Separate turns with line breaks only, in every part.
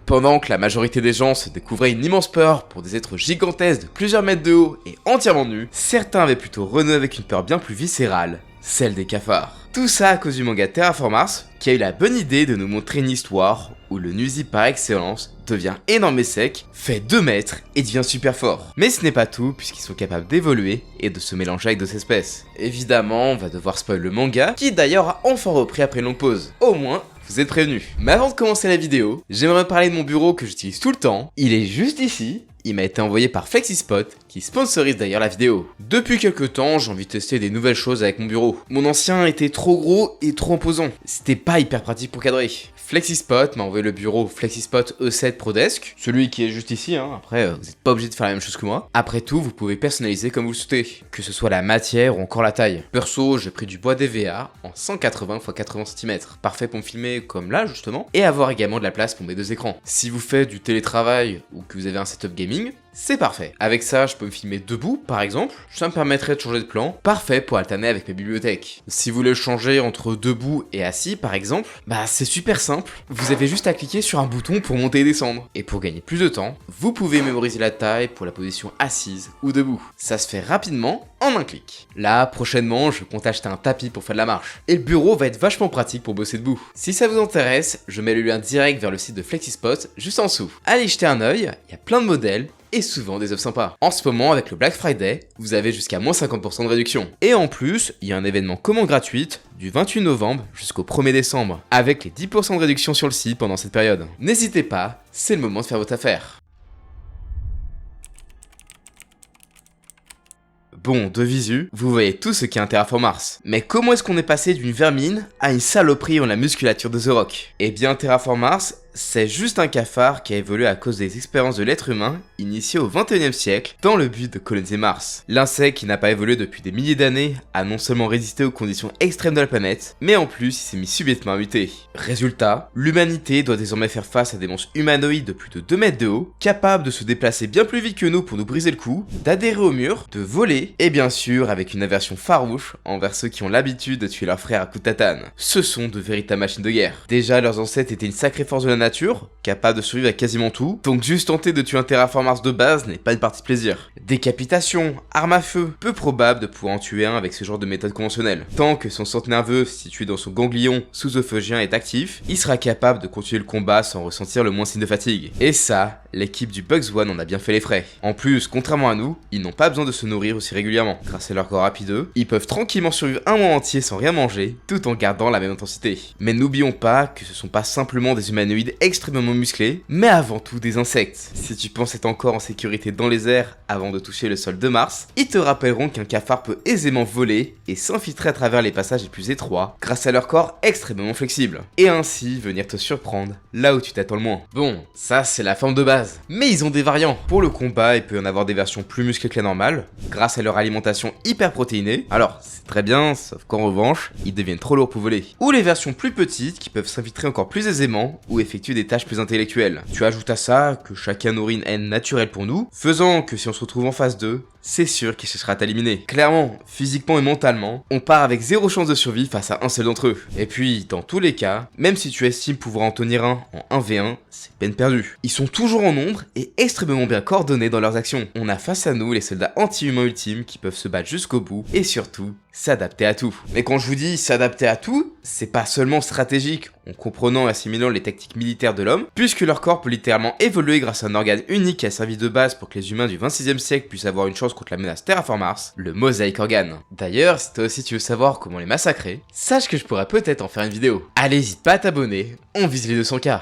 Pendant que la majorité des gens se découvraient une immense peur pour des êtres gigantesques de plusieurs mètres de haut et entièrement nus, certains avaient plutôt renoué avec une peur bien plus viscérale, celle des cafards. Tout ça à cause du manga Terraform Mars, qui a eu la bonne idée de nous montrer une histoire où le nuisible par excellence devient énorme et sec, fait 2 mètres et devient super fort. Mais ce n'est pas tout, puisqu'ils sont capables d'évoluer et de se mélanger avec d'autres espèces. Évidemment, on va devoir spoiler le manga, qui d'ailleurs a enfin repris après une longue pause. Au moins, vous êtes prévenus. Mais avant de commencer la vidéo, j'aimerais parler de mon bureau que j'utilise tout le temps. Il est juste ici. Il m'a été envoyé par FlexiSpot, qui sponsorise d'ailleurs la vidéo. Depuis quelques temps, j'ai envie de tester des nouvelles choses avec mon bureau. Mon ancien était trop gros et trop imposant. C'était pas hyper pratique pour cadrer. FlexiSpot m'a envoyé le bureau FlexiSpot E7 ProDesk, celui qui est juste ici, Après, vous n'êtes pas obligé de faire la même chose que moi. Après tout, vous pouvez personnaliser comme vous le souhaitez, que ce soit la matière ou encore la taille. Perso, j'ai pris du bois d'EVA en 180 x 80 cm, parfait pour me filmer comme là justement, et avoir également de la place pour mes 2 écrans. Si vous faites du télétravail ou que vous avez un setup gaming, c'est parfait. Avec ça, je peux me filmer debout, par exemple. Ça me permettrait de changer de plan. Parfait pour alterner avec mes bibliothèques. Si vous voulez changer entre debout et assis, par exemple, c'est super simple. Vous avez juste à cliquer sur un bouton pour monter et descendre. Et pour gagner plus de temps, vous pouvez mémoriser la taille pour la position assise ou debout. Ça se fait rapidement en un clic. Là, prochainement, je compte acheter un tapis pour faire de la marche. Et le bureau va être vachement pratique pour bosser debout. Si ça vous intéresse, je mets le lien direct vers le site de FlexiSpot juste en dessous. Allez jeter un œil, il y a plein de modèles et souvent des offres sympas. En ce moment, avec le Black Friday, vous avez jusqu'à moins 50% de réduction. Et en plus, il y a un événement commande gratuite du 28 novembre jusqu'au 1er décembre, avec les 10% de réduction sur le site pendant cette période. N'hésitez pas, c'est le moment de faire votre affaire. Bon, de visu, vous voyez tout ce qu'est un Terraform Mars. Mais comment est-ce qu'on est passé d'une vermine à une saloperie en la musculature de The Rock? Eh bien, Terraform Mars, c'est juste un cafard qui a évolué à cause des expériences de l'être humain initiées au 21e siècle dans le but de coloniser Mars. L'insecte qui n'a pas évolué depuis des milliers d'années a non seulement résisté aux conditions extrêmes de la planète, mais en plus il s'est mis subitement à muter. Résultat, l'humanité doit désormais faire face à des monstres humanoïdes de plus de 2 mètres de haut, capables de se déplacer bien plus vite que nous pour nous briser le cou, d'adhérer au mur, de voler, et bien sûr avec une aversion farouche envers ceux qui ont l'habitude de tuer leurs frères à coups de tatane. Ce sont de véritables machines de guerre. Déjà leurs ancêtres étaient une sacrée force de la nature, capable de survivre à quasiment tout, donc juste tenter de tuer un Terraform Mars de base n'est pas une partie de plaisir. Décapitation, arme à feu, peu probable de pouvoir en tuer un avec ce genre de méthode conventionnelle. Tant que son centre nerveux situé dans son ganglion sous-ophogien est actif, il sera capable de continuer le combat sans ressentir le moins signe de fatigue. Et ça, l'équipe du Bugs One en a bien fait les frais. En plus, contrairement à nous, ils n'ont pas besoin de se nourrir aussi régulièrement. Grâce à leur corps rapideux, ils peuvent tranquillement survivre un mois entier sans rien manger, tout en gardant la même intensité. Mais n'oublions pas que ce sont pas simplement des humanoïdes extrêmement musclés, mais avant tout des insectes. Si tu penses être encore en sécurité dans les airs avant de toucher le sol de Mars, ils te rappelleront qu'un cafard peut aisément voler et s'infiltrer à travers les passages les plus étroits grâce à leur corps extrêmement flexible. Et ainsi venir te surprendre là où tu t'attends le moins. Bon, ça c'est la forme de base. Mais ils ont des variants. Pour le combat, il peut y en avoir des versions plus musclées que la normale, grâce à leur alimentation hyper protéinée. Alors, c'est très bien, sauf qu'en revanche, ils deviennent trop lourds pour voler. Ou les versions plus petites qui peuvent s'infiltrer encore plus aisément ou effectuer des tâches plus intellectuelles. Tu ajoutes à ça que chacun nourrit une haine naturelle pour nous, faisant que si on se retrouve en face d'eux, c'est sûr qu'il cherchera à t'éliminer. Clairement, physiquement et mentalement, on part avec 0 chance de survie face à un seul d'entre eux. Et puis, dans tous les cas, même si tu estimes pouvoir en tenir un en 1v1, c'est peine perdue. Ils sont toujours en nombre et extrêmement bien coordonnés dans leurs actions. On a face à nous les soldats anti-humains ultimes qui peuvent se battre jusqu'au bout et surtout, s'adapter à tout. Mais quand je vous dis s'adapter à tout, c'est pas seulement stratégique en comprenant et assimilant les tactiques militaires de l'homme, puisque leur corps peut littéralement évoluer grâce à un organe unique qui a servi de base pour que les humains du 26e siècle puissent avoir une chance contre la menace Terraform Mars, le Mosaic Organe. D'ailleurs, si toi aussi tu veux savoir comment les massacrer, sache que je pourrais peut-être en faire une vidéo. Allez, n'hésite pas à t'abonner, on vise les 200K.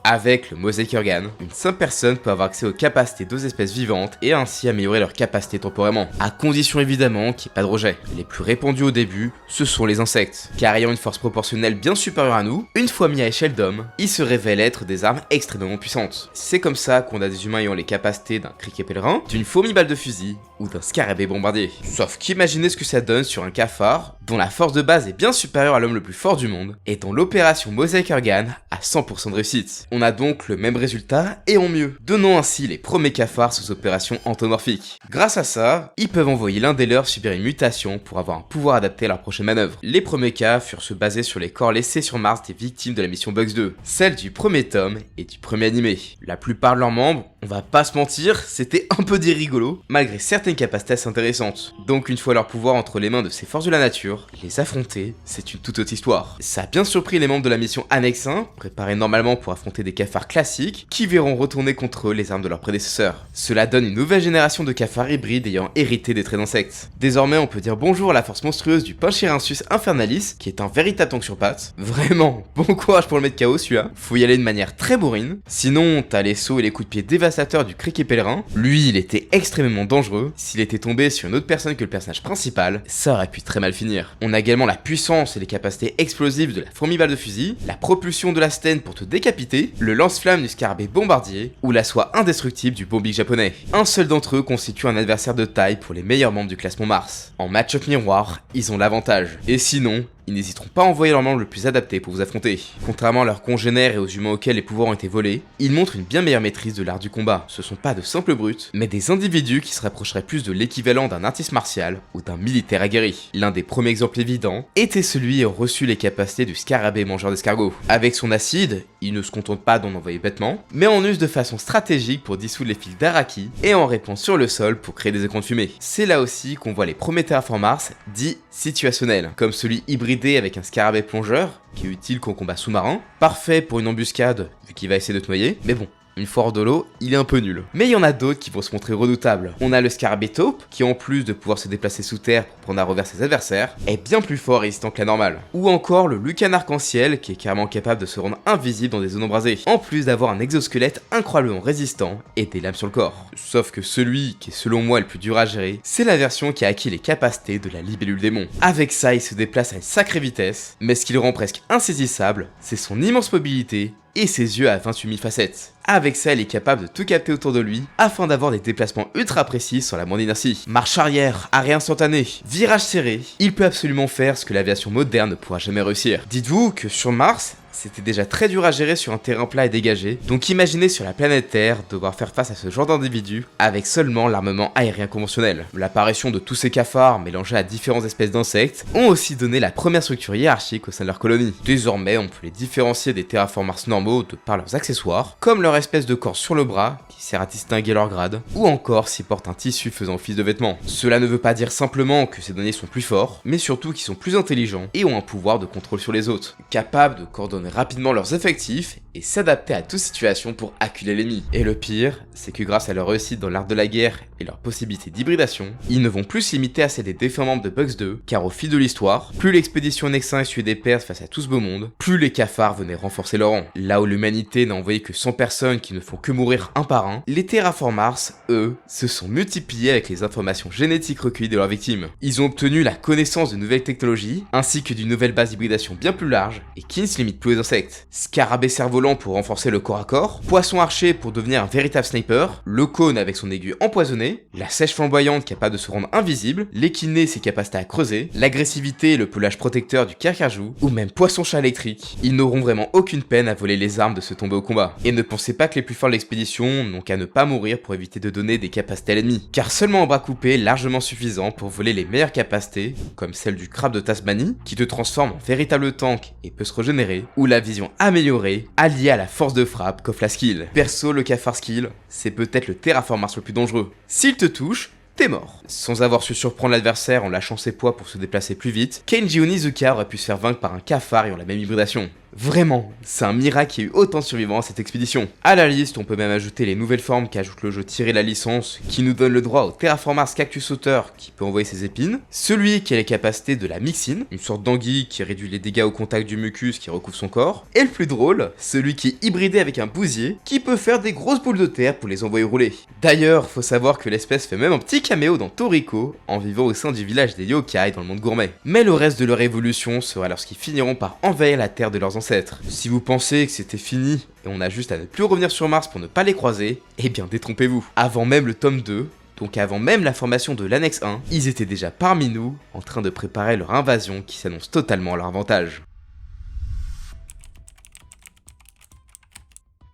Avec le Mosaic Organe, une simple personne peut avoir accès aux capacités d'autres espèces vivantes et ainsi améliorer leurs capacités temporairement, à condition évidemment qu'il n'y ait pas de rejet. Les plus répandus au début, ce sont les insectes, car ayant une force proportionnelle bien supérieure à nous, une fois mis à échelle d'homme, ils se révèlent être des armes extrêmement puissantes. C'est comme ça qu'on a des humains ayant les capacités d'un criquet pèlerin, d'une fourmi balle de fusil ou d'un scarabée bombardier. Sauf qu'imaginez ce que ça donne sur un cafard, dont la force de base est bien supérieure à l'homme le plus fort du monde, et dont l'opération Mosaic Organe a 100% de réussite. On On a donc le même résultat et en mieux, donnant ainsi les premiers cafards sous opération entomorphique. Grâce à ça, ils peuvent envoyer l'un des leurs subir une mutation pour avoir un pouvoir adapté à leur prochaine manœuvre. Les premiers cas furent se baser sur les corps laissés sur Mars des victimes de la mission Bugs 2, celle du premier tome et du premier animé. La plupart de leurs membres, on va pas se mentir, c'était un peu des rigolos, malgré certaines capacités assez intéressantes. Donc une fois leur pouvoir entre les mains de ces forces de la nature, les affronter, c'est une toute autre histoire. Ça a bien surpris les membres de la mission Annex 1, préparés normalement pour affronter des cafards classiques, qui verront retourner contre eux les armes de leurs prédécesseurs. Cela donne une nouvelle génération de cafards hybrides ayant hérité des traits d'insectes. Désormais on peut dire bonjour à la force monstrueuse du Pinchirensus Infernalis, qui est un véritable tank sur pattes. Vraiment, bon courage pour le mettre KO celui-là, faut y aller de manière très bourrine. Sinon, t'as les sauts et les coups de pied dévastateurs du Criquet Pèlerin. Lui, il était extrêmement dangereux. S'il était tombé sur une autre personne que le personnage principal, ça aurait pu très mal finir. On a également la puissance et les capacités explosives de la fourmi-balle de fusil, la propulsion de la Sten pour te décapiter, le lance-flamme du scarabée bombardier, ou la soie indestructible du Bombig japonais. Un seul d'entre eux constitue un adversaire de taille pour les meilleurs membres du classement Mars. En match-up miroir, ils ont l'avantage. Et sinon, ils n'hésiteront pas à envoyer leur membre le plus adapté pour vous affronter. Contrairement à leurs congénères et aux humains auxquels les pouvoirs ont été volés, ils montrent une bien meilleure maîtrise de l'art du combat. Ce sont pas de simples brutes, mais des individus qui se rapprocheraient plus de l'équivalent d'un artiste martial ou d'un militaire aguerri. L'un des premiers exemples évidents était celui ayant reçu les capacités du scarabée mangeur d'escargots. Avec son acide, il ne se contente pas d'en envoyer bêtement, mais en use de façon stratégique pour dissoudre les fils d'Araki et en répand sur le sol pour créer des écrans de fumée. C'est là aussi qu'on voit les premiers terraforms Mars dits situationnels, comme celui hybridé avec un scarabée plongeur, qui est utile qu'en combat sous-marin, parfait pour une embuscade, vu qu'il va essayer de te noyer, mais bon, une fois hors de l'eau, il est un peu nul. Mais il y en a d'autres qui vont se montrer redoutables. On a le scarabée taupe, qui en plus de pouvoir se déplacer sous terre pour prendre à revers ses adversaires, est bien plus fort et résistant que la normale. Ou encore le Lucan arc-en-ciel, qui est carrément capable de se rendre invisible dans des zones embrasées, en plus d'avoir un exosquelette incroyablement résistant et des lames sur le corps. Sauf que celui qui est selon moi le plus dur à gérer, c'est la version qui a acquis les capacités de la libellule démon. Avec ça, il se déplace à une sacrée vitesse, mais ce qui le rend presque insaisissable, c'est son immense mobilité et ses yeux à 28 000 facettes. Avec ça, il est capable de tout capter autour de lui afin d'avoir des déplacements ultra précis sur la moindre inertie. Marche arrière, arrêt instantané, virage serré, il peut absolument faire ce que l'aviation moderne ne pourra jamais réussir. Dites-vous que sur Mars, c'était déjà très dur à gérer sur un terrain plat et dégagé, donc imaginez sur la planète Terre devoir faire face à ce genre d'individus avec seulement l'armement aérien conventionnel. L'apparition de tous ces cafards mélangés à différentes espèces d'insectes ont aussi donné la première structure hiérarchique au sein de leur colonie. Désormais, on peut les différencier des terraforms Mars normaux de par leurs accessoires, comme leur espèce de corps sur le bras, qui sert à distinguer leur grade, ou encore s'ils portent un tissu faisant office de vêtements. Cela ne veut pas dire simplement que ces derniers sont plus forts, mais surtout qu'ils sont plus intelligents et ont un pouvoir de contrôle sur les autres, capables de coordonner rapidement leurs effectifs et s'adapter à toute situation pour acculer l'ennemi. Et le pire, c'est que grâce à leur réussite dans l'art de la guerre et leur possibilité d'hybridation, ils ne vont plus se limiter à celle des défunts membres de Bugs 2, car au fil de l'histoire, plus l'expédition Annex 1 essuyait des pertes face à tout ce beau monde, plus les cafards venaient renforcer leur rang. Là où l'humanité n'a envoyé que 100 personnes qui ne font que mourir un par un, les terraforms Mars, eux, se sont multipliés avec les informations génétiques recueillies de leurs victimes. Ils ont obtenu la connaissance de nouvelles technologies, ainsi que d'une nouvelle base d'hybridation bien plus large, et qui ne se limite plus aux insectes. Scarabée cerf-volant pour renforcer le corps à corps, poisson archer pour devenir un véritable sniper, le cône avec son aiguille empoisonnée, la sèche flamboyante capable de se rendre invisible, l'équiné ses capacités à creuser, l'agressivité et le pelage protecteur du carcajou, ou même poisson-chat électrique. Ils n'auront vraiment aucune peine à voler les armes de se tomber au combat. Et ne pensez pas que les plus forts de l'expédition n'ont qu'à ne pas mourir pour éviter de donner des capacités à l'ennemi, car seulement un bras coupé est largement suffisant pour voler les meilleures capacités, comme celle du crabe de Tasmanie, qui te transforme en véritable tank et peut se régénérer, ou la vision améliorée, alliée à la force de frappe qu'offre la skill. Perso, le cafard skill, c'est peut-être le terraform Mars le plus dangereux. S'il te touche, t'es mort. Sans avoir su surprendre l'adversaire en lâchant ses poids pour se déplacer plus vite, Kenji Onizuka aurait pu se faire vaincre par un cafard ayant la même hybridation. Vraiment, c'est un miracle qu'il y ait eu autant de survivants à cette expédition. À la liste, on peut même ajouter les nouvelles formes qu'ajoute le jeu tiré la licence, qui nous donne le droit au Terraform Mars Cactus Sauteur qui peut envoyer ses épines, celui qui a les capacités de la Mixine, une sorte d'anguille qui réduit les dégâts au contact du mucus qui recouvre son corps, et le plus drôle, celui qui est hybridé avec un bousier, qui peut faire des grosses boules de terre pour les envoyer rouler. D'ailleurs, faut savoir que l'espèce fait même un petit caméo dans Toriko, en vivant au sein du village des yokai dans le monde gourmet. Mais le reste de leur évolution sera lorsqu'ils finiront par envahir la terre de leurs ancêtres. Si vous pensez que c'était fini et on a juste à ne plus revenir sur Mars pour ne pas les croiser, eh bien détrompez-vous. Avant même le tome 2, donc avant même la formation de l'Annex 1, ils étaient déjà parmi nous, en train de préparer leur invasion qui s'annonce totalement à leur avantage.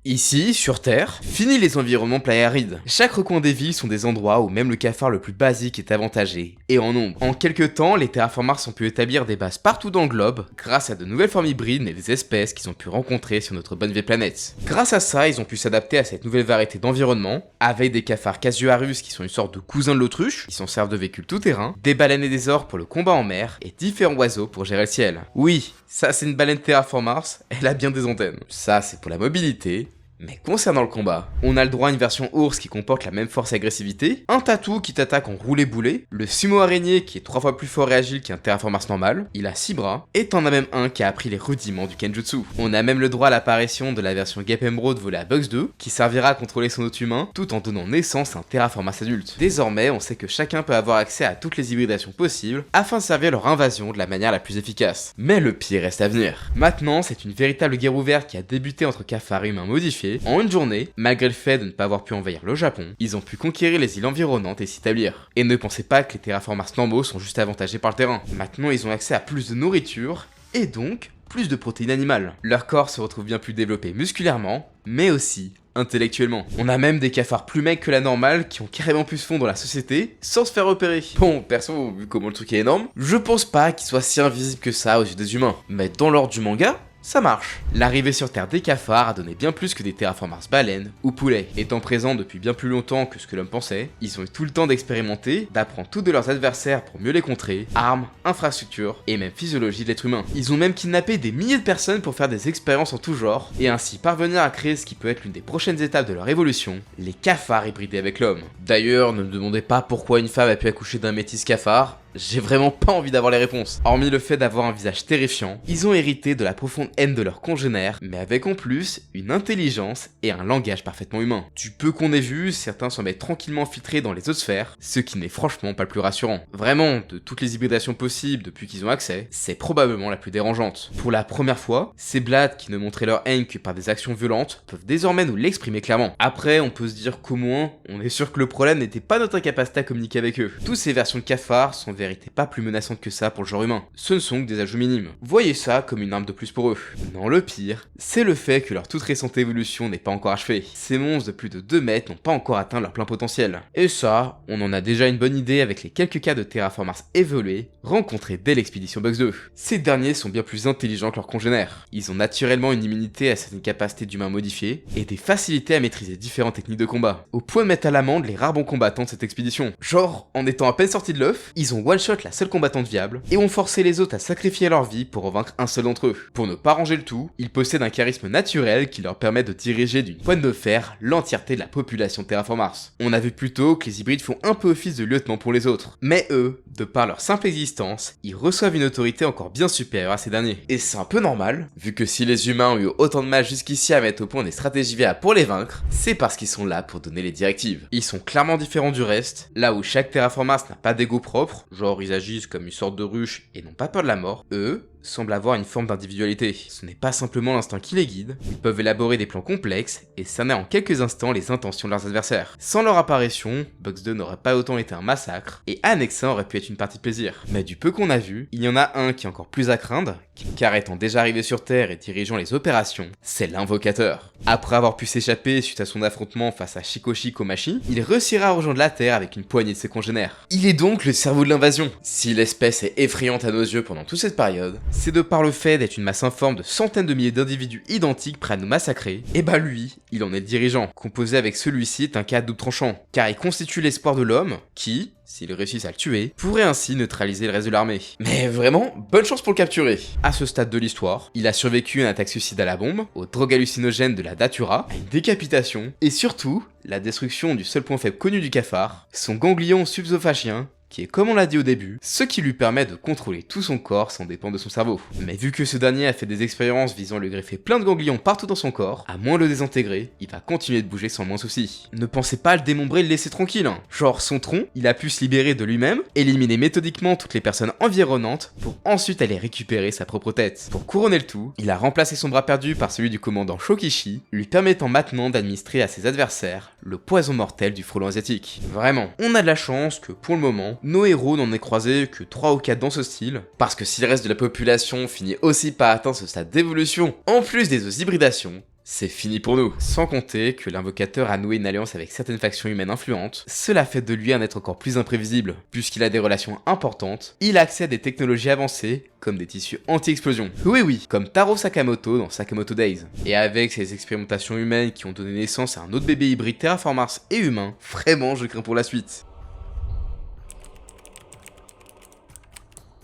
Ici, sur Terre, fini les environnements plats et arides. Chaque recoin des villes sont des endroits où même le cafard le plus basique est avantagé, et en nombre. En quelques temps, les terraformars ont pu établir des bases partout dans le globe, grâce à de nouvelles formes hybrides et des espèces qu'ils ont pu rencontrer sur notre bonne vieille planète. Grâce à ça, ils ont pu s'adapter à cette nouvelle variété d'environnement, avec des cafards casuarus qui sont une sorte de cousins de l'autruche, qui s'en servent de véhicules tout-terrain, des baleines et des ors pour le combat en mer, et différents oiseaux pour gérer le ciel. Oui, ça c'est une baleine Terraformars, elle a bien des antennes. Ça c'est pour la mobilité. Mais concernant le combat, on a le droit à une version ours qui comporte la même force et agressivité, un tatou qui t'attaque en roulé-boulé, le sumo araignée qui est 3 fois plus fort et agile qu'un Terraformars normal, il a 6 bras, et t'en as même un qui a appris les rudiments du Kenjutsu. On a même le droit à l'apparition de la version Gap Emerald volée à Bugs 2, qui servira à contrôler son hôte humain, tout en donnant naissance à un Terraformars adulte. Désormais, on sait que chacun peut avoir accès à toutes les hybridations possibles, afin de servir leur invasion de la manière la plus efficace. Mais le pire reste à venir. Maintenant, c'est une véritable guerre ouverte qui a débuté entre cafards et humains modifiés. En une journée, malgré le fait de ne pas avoir pu envahir le Japon, ils ont pu conquérir les îles environnantes et s'établir. Et ne pensez pas que les terraformars normaux sont juste avantagés par le terrain. Maintenant, ils ont accès à plus de nourriture, et donc plus de protéines animales. Leur corps se retrouve bien plus développé musculairement, mais aussi intellectuellement. On a même des cafards plus mecs que la normale qui ont carrément pu se fondre dans la société sans se faire repérer. Bon, perso, vu comment le truc est énorme, je pense pas qu'il soit si invisible que ça aux yeux des humains. Mais dans l'ordre du manga, ça marche. L'arrivée sur Terre des cafards a donné bien plus que des terraformars baleines ou poulets. Étant présents depuis bien plus longtemps que ce que l'homme pensait, ils ont eu tout le temps d'expérimenter, d'apprendre tout de leurs adversaires pour mieux les contrer, armes, infrastructures et même physiologie de l'être humain. Ils ont même kidnappé des milliers de personnes pour faire des expériences en tout genre, et ainsi parvenir à créer ce qui peut être l'une des prochaines étapes de leur évolution, les cafards hybridés avec l'homme. D'ailleurs, ne me demandez pas pourquoi une femme a pu accoucher d'un métis cafard, j'ai vraiment pas envie d'avoir les réponses. Hormis le fait d'avoir un visage terrifiant, ils ont hérité de la profonde haine de leurs congénères, mais avec en plus une intelligence et un langage parfaitement humain. Du peu qu'on ait vu, certains semblent être tranquillement filtrés dans les autres sphères, ce qui n'est franchement pas le plus rassurant. Vraiment, de toutes les hybridations possibles depuis qu'ils ont accès, c'est probablement la plus dérangeante. Pour la première fois, ces blades qui ne montraient leur haine que par des actions violentes peuvent désormais nous l'exprimer clairement. Après, on peut se dire qu'au moins, on est sûr que le problème n'était pas notre incapacité à communiquer avec eux. Toutes ces versions de cafards sont vérité pas plus menaçante que ça pour le genre humain. Ce ne sont que des ajouts minimes. Voyez ça comme une arme de plus pour eux. Non, le pire, c'est le fait que leur toute récente évolution n'est pas encore achevée. Ces monstres de plus de 2 mètres n'ont pas encore atteint leur plein potentiel. Et ça, on en a déjà une bonne idée avec les quelques cas de terraformars évolués rencontrés dès l'expédition Bugs 2. Ces derniers sont bien plus intelligents que leurs congénères. Ils ont naturellement une immunité à certaines capacités d'humains modifiés et des facilités à maîtriser différentes techniques de combat, au point de mettre à l'amende les rares bons combattants de cette expédition. Genre, en étant à peine sortis de l'œuf, ils ont one-shot la seule combattante viable, et ont forcé les autres à sacrifier leur vie pour en vaincre un seul d'entre eux. Pour ne pas ranger le tout, ils possèdent un charisme naturel qui leur permet de diriger d'une poigne de fer l'entièreté de la population Terraformars. On a vu plus tôt que les hybrides font un peu office de lieutenant pour les autres, mais eux, de par leur simple existence, ils reçoivent une autorité encore bien supérieure à ces derniers. Et c'est un peu normal, vu que si les humains ont eu autant de mal jusqu'ici à mettre au point des stratégies viables pour les vaincre, c'est parce qu'ils sont là pour donner les directives. Ils sont clairement différents du reste, là où chaque Terraformars n'a pas d'ego propre, genre ils agissent comme une sorte de ruche et n'ont pas peur de la mort, eux semblent avoir une forme d'individualité. Ce n'est pas simplement l'instinct qui les guide, ils peuvent élaborer des plans complexes et cerner en quelques instants les intentions de leurs adversaires. Sans leur apparition, Bugs 2 n'aurait pas autant été un massacre, et Annexa aurait pu être une partie de plaisir. Mais du peu qu'on a vu, il y en a un qui est encore plus à craindre, car étant déjà arrivé sur Terre et dirigeant les opérations, c'est l'invocateur. Après avoir pu s'échapper suite à son affrontement face à Shikoshi Komachi, il réussira à rejoindre la Terre avec une poignée de ses congénères. Il est donc le cerveau de l'invasion. Si l'espèce est effrayante à nos yeux pendant toute cette période, c'est de par le fait d'être une masse informe de centaines de milliers d'individus identiques prêts à nous massacrer, et bah lui, il en est le dirigeant. Composé avec celui-ci est un cas double tranchant, car il constitue l'espoir de l'homme, qui, s'ils réussissent à le tuer, pourrait ainsi neutraliser le reste de l'armée. Mais vraiment, bonne chance pour le capturer. À ce stade de l'histoire, il a survécu à une attaque suicide à la bombe, aux drogues hallucinogènes de la Datura, à une décapitation, et surtout, la destruction du seul point faible connu du cafard, son ganglion subsophagien, qui est, comme on l'a dit au début, ce qui lui permet de contrôler tout son corps sans dépendre de son cerveau. Mais vu que ce dernier a fait des expériences visant à lui greffer plein de ganglions partout dans son corps, à moins de le désintégrer, il va continuer de bouger sans moins souci. Ne pensez pas à le démembrer et le laisser tranquille, hein. Genre son tronc, il a pu se libérer de lui-même, éliminer méthodiquement toutes les personnes environnantes, pour ensuite aller récupérer sa propre tête. Pour couronner le tout, il a remplacé son bras perdu par celui du commandant Shokichi, lui permettant maintenant d'administrer à ses adversaires le poison mortel du frelon asiatique. Vraiment, on a de la chance que pour le moment, nos héros n'en aient croisé que 3 ou 4 dans ce style, parce que si le reste de la population finit aussi par atteindre ce stade d'évolution, en plus des hybridations, c'est fini pour nous. Sans compter que l'invocateur a noué une alliance avec certaines factions humaines influentes, cela fait de lui un être encore plus imprévisible. Puisqu'il a des relations importantes, il a accès à des technologies avancées, comme des tissus anti-explosion. Oui, comme Taro Sakamoto dans Sakamoto Days. Et avec ses expérimentations humaines qui ont donné naissance à un autre bébé hybride Terraformars et humain, vraiment je crains pour la suite.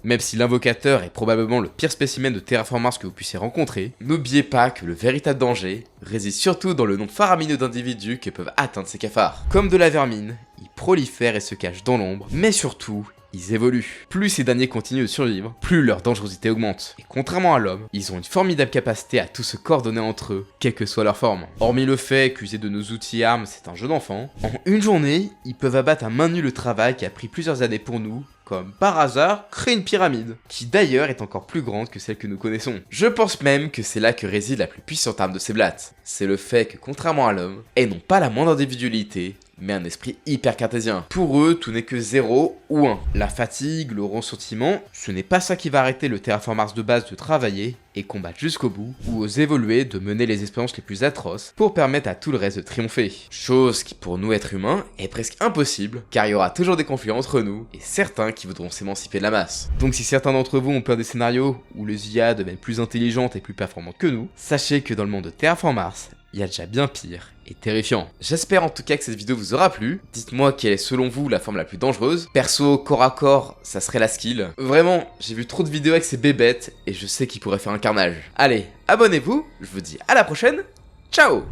Même si l'invocateur est probablement le pire spécimen de Terraformars que vous puissiez rencontrer, n'oubliez pas que le véritable danger réside surtout dans le nombre faramineux d'individus que peuvent atteindre ces cafards. Comme de la vermine, ils prolifèrent et se cachent dans l'ombre, mais surtout, ils évoluent. Plus ces derniers continuent de survivre, plus leur dangerosité augmente. Et contrairement à l'homme, ils ont une formidable capacité à tous se coordonner entre eux, quelle que soit leur forme. Hormis le fait qu'user de nos outils et armes c'est un jeu d'enfant, en une journée, ils peuvent abattre à main nue le travail qui a pris plusieurs années pour nous, comme par hasard, créer une pyramide, qui d'ailleurs est encore plus grande que celle que nous connaissons. Je pense même que c'est là que réside la plus puissante arme de ces blattes. C'est le fait que contrairement à l'homme, elles n'ont pas la moindre individualité, mais un esprit hyper cartésien. Pour eux, tout n'est que 0 ou 1. La fatigue, le ressentiment, ce n'est pas ça qui va arrêter le Terraformars de base de travailler et combattre jusqu'au bout, ou oser évoluer de mener les expériences les plus atroces pour permettre à tout le reste de triompher. Chose qui pour nous êtres humains est presque impossible, car il y aura toujours des conflits entre nous, et certains qui voudront s'émanciper de la masse. Donc si certains d'entre vous ont peur des scénarios où les IA deviennent plus intelligentes et plus performantes que nous, sachez que dans le monde de Terraformars, il y a déjà bien pire et terrifiant. J'espère en tout cas que cette vidéo vous aura plu. Dites-moi quelle est selon vous la forme la plus dangereuse. Perso, corps à corps, ça serait la skill. Vraiment, j'ai vu trop de vidéos avec ces bébêtes et je sais qu'ils pourraient faire un carnage. Allez, abonnez-vous, je vous dis à la prochaine, ciao!